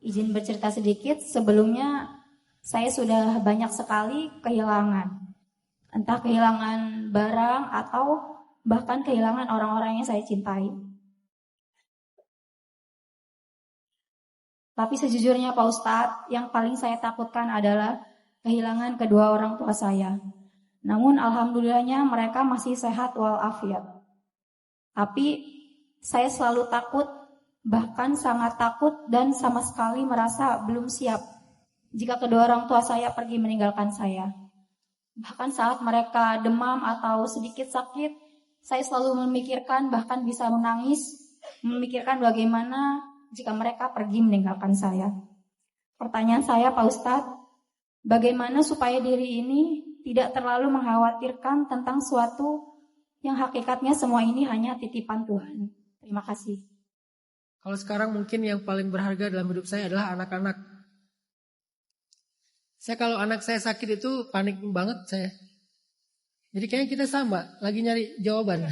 Izin bercerita sedikit, sebelumnya saya sudah banyak sekali kehilangan. Entah kehilangan barang atau bahkan kehilangan orang-orang yang saya cintai. Tapi sejujurnya Pak Ustadz, yang paling saya takutkan adalah kehilangan kedua orang tua saya. Namun alhamdulillahnya mereka masih sehat walafiat. Tapi saya selalu takut, bahkan sangat takut dan sama sekali merasa belum siap jika kedua orang tua saya pergi meninggalkan saya. Bahkan saat mereka demam atau sedikit sakit, saya selalu memikirkan, bahkan bisa menangis, memikirkan bagaimana jika mereka pergi meninggalkan saya. Pertanyaan saya Pak Ustadz, bagaimana supaya diri ini tidak terlalu mengkhawatirkan tentang suatu yang hakikatnya semua ini hanya titipan Tuhan. Terima kasih. Kalau sekarang mungkin yang paling berharga dalam hidup saya adalah anak-anak. Saya kalau anak saya sakit itu panik banget saya. Jadi kayaknya kita sama, lagi nyari jawaban.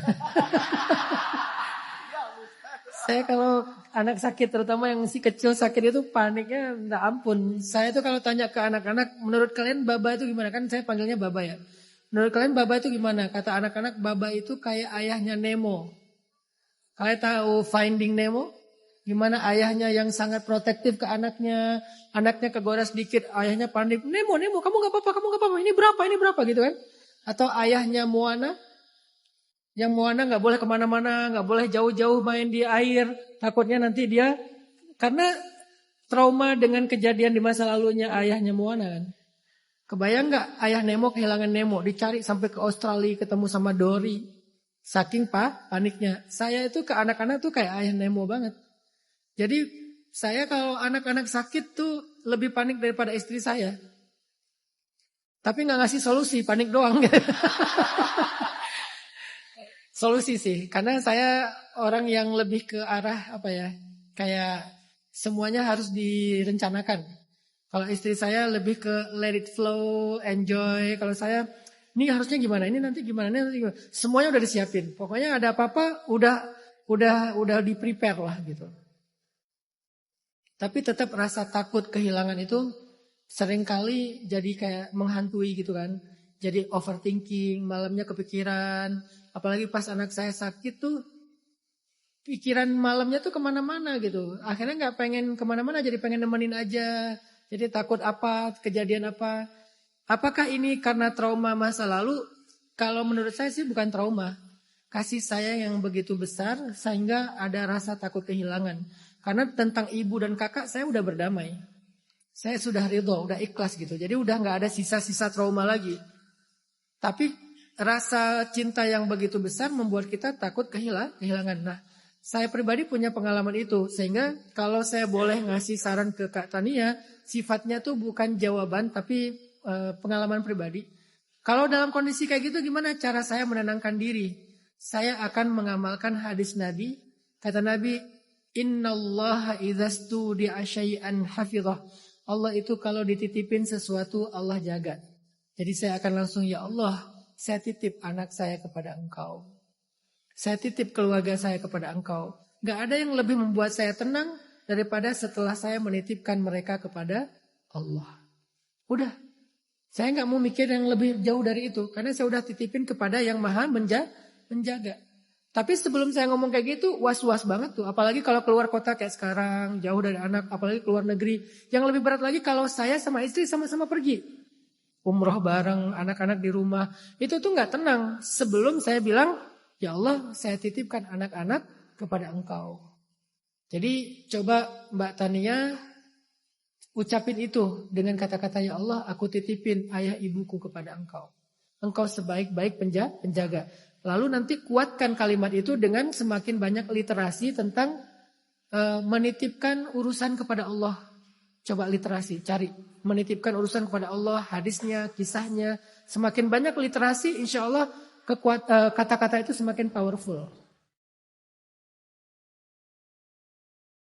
Saya kalau anak sakit, terutama yang si kecil sakit itu paniknya minta ampun. Saya tuh kalau tanya ke anak-anak, menurut kalian baba itu gimana? Kan saya panggilnya baba ya. Menurut kalian baba itu gimana? Kata anak-anak, baba itu kayak ayahnya Nemo. Kalian tahu Finding Nemo? Gimana ayahnya yang sangat protektif ke anaknya. Anaknya kegoda sedikit, ayahnya panik. Nemo, kamu gak apa-apa, ini berapa gitu kan. Atau ayahnya Moana. Yang Moana gak boleh kemana-mana, gak boleh jauh-jauh main di air. Takutnya nanti dia, karena trauma dengan kejadian di masa lalunya ayahnya Moana kan. Kebayang gak ayah Nemo kehilangan Nemo, dicari sampai ke Australia ketemu sama Dory. Saking paniknya. Saya itu ke anak-anak tuh kayak ayah Nemo banget. Jadi saya kalau anak-anak sakit tuh lebih panik daripada istri saya. Tapi gak ngasih solusi, panik doang. Solusi sih, karena saya orang yang lebih ke arah kayak semuanya harus direncanakan. Kalau istri saya lebih ke let it flow, enjoy. Kalau saya, ini harusnya gimana, ini nanti gimana, semuanya udah disiapin. Pokoknya ada apa-apa udah di prepare lah gitu. Tapi tetap rasa takut kehilangan itu seringkali jadi kayak menghantui gitu kan. Jadi overthinking, malamnya kepikiran. Apalagi pas anak saya sakit tuh, pikiran malamnya tuh kemana-mana gitu. Akhirnya gak pengen kemana-mana, jadi pengen nemenin aja. Jadi takut apa, kejadian apa. Apakah ini karena trauma masa lalu? Kalau menurut saya sih bukan trauma. Kasih sayang yang begitu besar sehingga ada rasa takut kehilangan. Karena tentang ibu dan kakak saya udah berdamai. Saya sudah ridho, udah ikhlas gitu. Jadi udah gak ada sisa-sisa trauma lagi. Tapi rasa cinta yang begitu besar membuat kita takut kehilangan. Nah, saya pribadi punya pengalaman itu. Sehingga kalau saya boleh ngasih saran ke Kak Tania, sifatnya tuh bukan jawaban tapi pengalaman pribadi. Kalau dalam kondisi kayak gitu gimana cara saya menenangkan diri? Saya akan mengamalkan hadis Nabi. Kata Nabi, innallaha idzastudi'a syai'an hafizah. Allah itu kalau dititipin sesuatu Allah jaga. Jadi saya akan langsung, ya Allah, saya titip anak saya kepada Engkau. Saya titip keluarga saya kepada Engkau. Gak ada yang lebih membuat saya tenang daripada setelah saya menitipkan mereka kepada Allah. Udah. Saya gak mau mikir yang lebih jauh dari itu. Karena saya udah titipin kepada yang maha menjaga. Tapi sebelum saya ngomong kayak gitu, was-was banget tuh. Apalagi kalau keluar kota kayak sekarang, jauh dari anak, apalagi keluar negeri. Yang lebih berat lagi kalau saya sama istri sama-sama pergi. Umroh bareng, anak-anak di rumah. Itu tuh gak tenang. Sebelum saya bilang, ya Allah, saya titipkan anak-anak kepada Engkau. Jadi coba Mbak Tania ucapin itu dengan kata-kata, ya Allah, aku titipin ayah ibuku kepada Engkau. Engkau sebaik-baik penjaga. Lalu nanti kuatkan kalimat itu dengan semakin banyak literasi tentang menitipkan urusan kepada Allah. Coba literasi, cari. Menitipkan urusan kepada Allah, hadisnya, kisahnya. Semakin banyak literasi, insya Allah kata-kata itu semakin powerful.